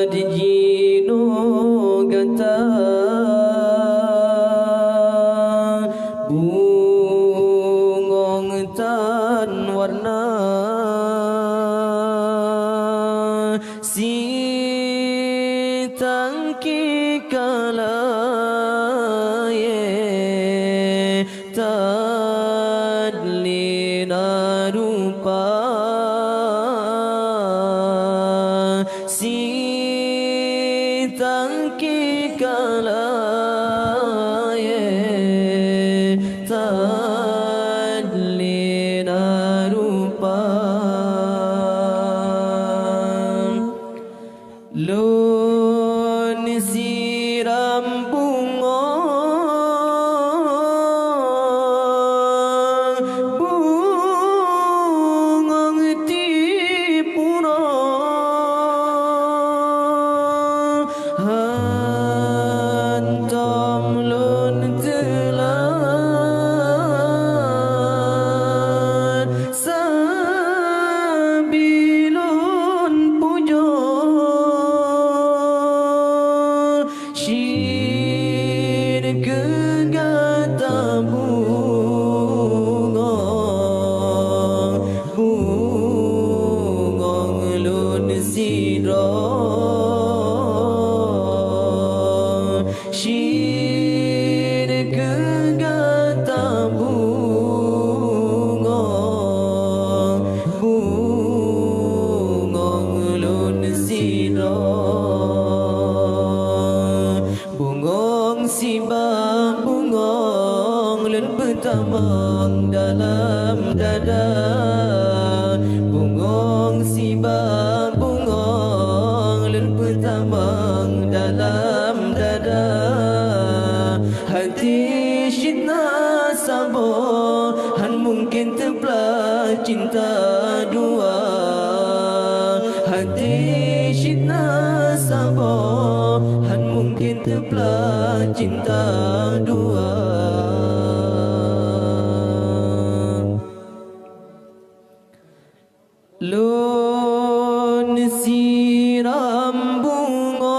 Padijino gata bungong tan warna si tangki kalaye tadlina rupa si tangki kalaye tadlina rupa lun siram bunga bungong tipura hantam lun telan sabilun pujo syir kegata bungong lun siro syir kegata bungong lun siro bungong siba bungong lun bertamang dalam dada bungong siba bungong lun bertamang dalam dada hati syitna sabo han mungkin terbelah cinta dua hati syitna sabo han mungkin terbelah cinta dua lun siram bunga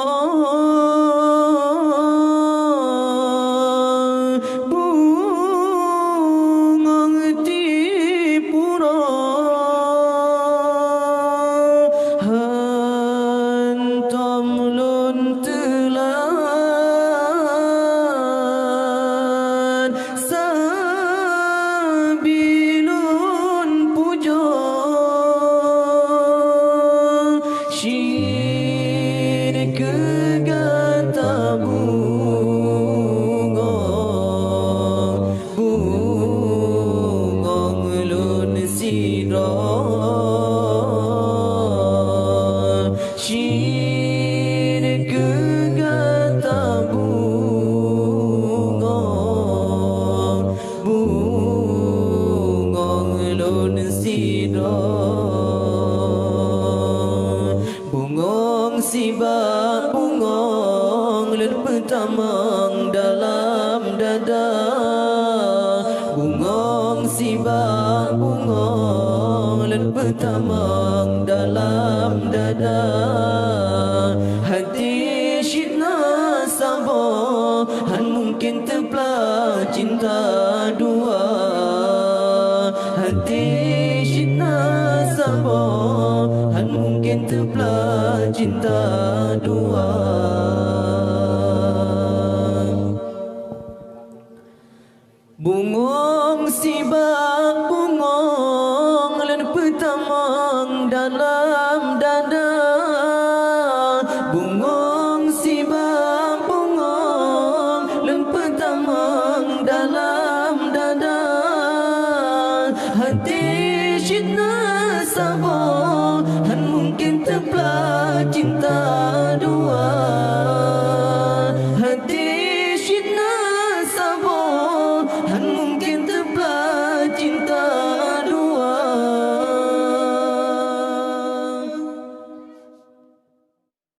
bungong tipura hantam lun telan sabilun pujo syir kegata bungong lun siro syir kegata bungong lun siro bungong siba bungong lun bertamang dalam dada bungong siba bungong lun bertamang dalam dada hati syitna sabo han mungkin terbelah cinta dua hati syitna sabo han mungkin terbelah cinta